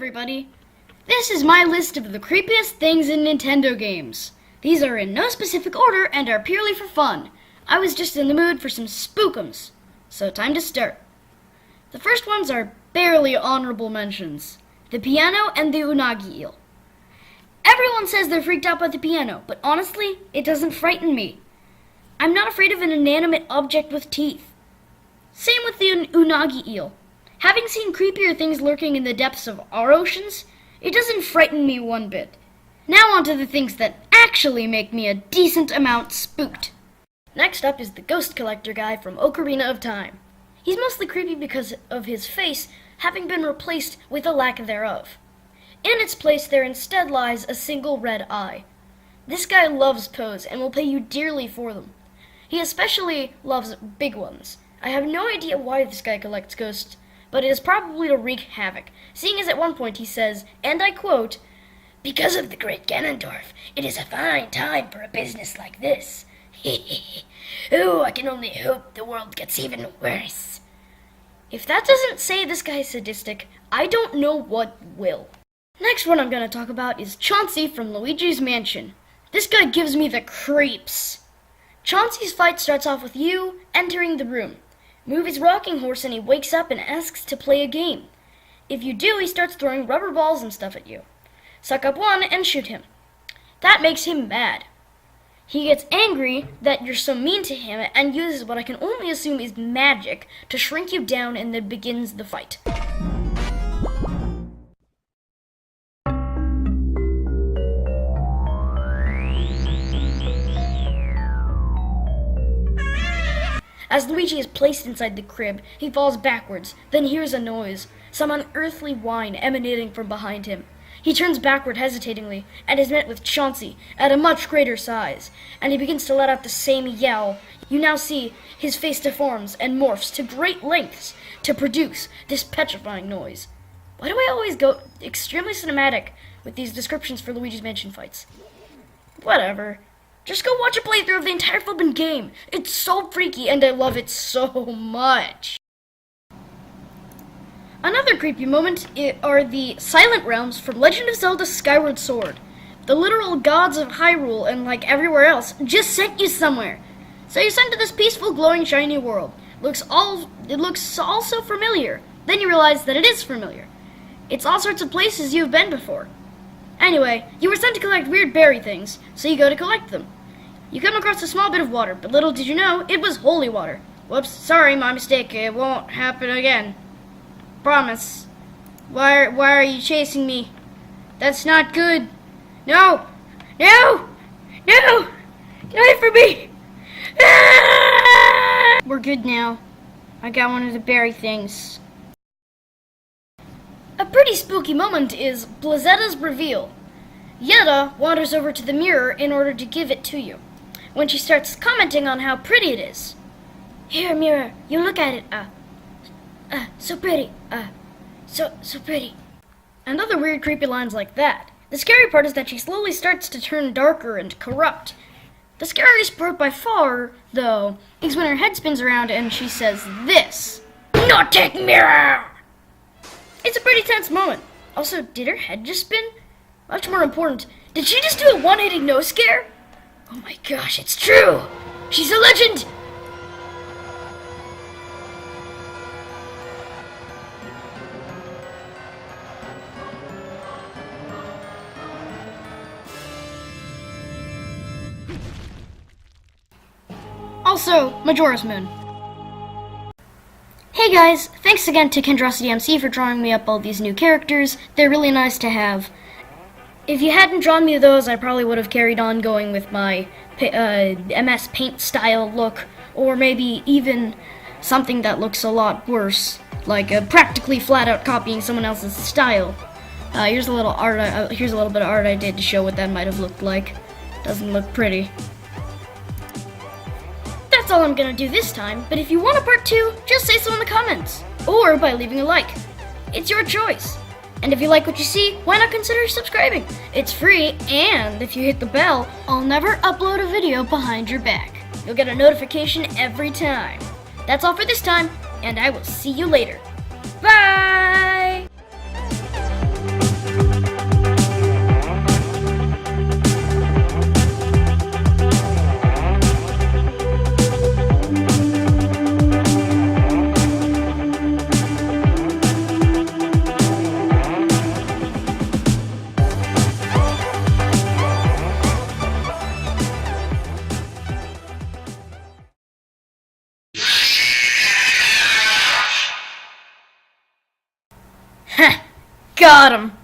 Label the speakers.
Speaker 1: everybody! This is my list of the creepiest things in Nintendo games. These are in no specific order and are purely for fun. I was just in the mood for some spookums, so time to start. The first ones are barely honorable mentions. The piano and the unagi eel. Everyone says they're freaked out by the piano, but honestly, it doesn't frighten me. I'm not afraid of an inanimate object with teeth. Same with the unagi eel. Having seen creepier things lurking in the depths of our oceans, it doesn't frighten me one bit. Now on to the things that actually make me a decent amount spooked. Next up is the ghost collector guy from Ocarina of Time. He's mostly creepy because of his face having been replaced with a lack thereof. In its place there instead lies a single red eye. This guy loves Pose and will pay you dearly for them. He especially loves big ones. I have no idea why this guy collects ghosts, but it is probably to wreak havoc, seeing as at one point he says, and I quote, "Because of the great Ganondorf, it is a fine time for a business like this. Ooh, I can only hope the world gets even worse." If that doesn't say this guy is sadistic, I don't know what will. Next one I'm going to talk about is Chauncey from Luigi's Mansion. This guy gives me the creeps. Chauncey's fight starts off with you entering the room. Move his rocking horse and he wakes up and asks to play a game. If you do, he starts throwing rubber balls and stuff at you. Suck up one and shoot him. That makes him mad. He gets angry that you're so mean to him and uses what I can only assume is magic to shrink you down, and then begins the fight. As Luigi is placed inside the crib, he falls backwards, then hears a noise, some unearthly whine emanating from behind him. He turns backward hesitatingly, and is met with Chauncey, at a much greater size, and he begins to let out the same yell. You now see his face deforms and morphs to great lengths to produce this petrifying noise. Why do I always go extremely cinematic with these descriptions for Luigi's Mansion fights? Whatever. Just go watch a playthrough of the entire flippin' game. It's so freaky and I love it so much. Another creepy moment are the Silent Realms from Legend of Zelda Skyward Sword. The literal gods of Hyrule and like everywhere else just sent you somewhere. So you're sent to this peaceful, glowing, shiny world. It looks all so familiar. Then you realize that it is familiar. It's all sorts of places you've been before. Anyway, you were sent to collect weird berry things, so you go to collect them. You come across a small bit of water, but little did you know, it was holy water. Whoops, sorry, my mistake. It won't happen again. Promise. Why are you chasing me? That's not good. No! No! No! Get away from me! Ah! We're good now. I got one of the berry things. A pretty spooky moment is Blizetta's reveal. Yetta wanders over to the mirror in order to give it to you, when she starts commenting on how pretty it is. "Here, mirror, you look at it, so pretty, so pretty." And other weird creepy lines like that. The scary part is that she slowly starts to turn darker and corrupt. The scariest part by far, though, is when her head spins around and she says this. "Not take mirror!" It's a pretty tense moment. Also, did her head just spin? Much more important, did she just do a one-hitting no scare? Oh my gosh, it's true! She's a legend! Also, Majora's Moon. Hey guys, thanks again to Kendrasity MC for drawing me up all these new characters. They're really nice to have. If you hadn't drawn me those, I probably would have carried on going with my MS Paint style look, or maybe even something that looks a lot worse, like practically flat-out copying someone else's style. Here's a little bit of art I did to show what that might have looked like. Doesn't look pretty. That's all I'm gonna do this time, but if you want a part 2, just say so in the comments, or by leaving a like. It's your choice. And if you like what you see, why not consider subscribing? It's free, and if you hit the bell, I'll never upload a video behind your back. You'll get a notification every time. That's all for this time, and I will see you later. Bye!
Speaker 2: Got him.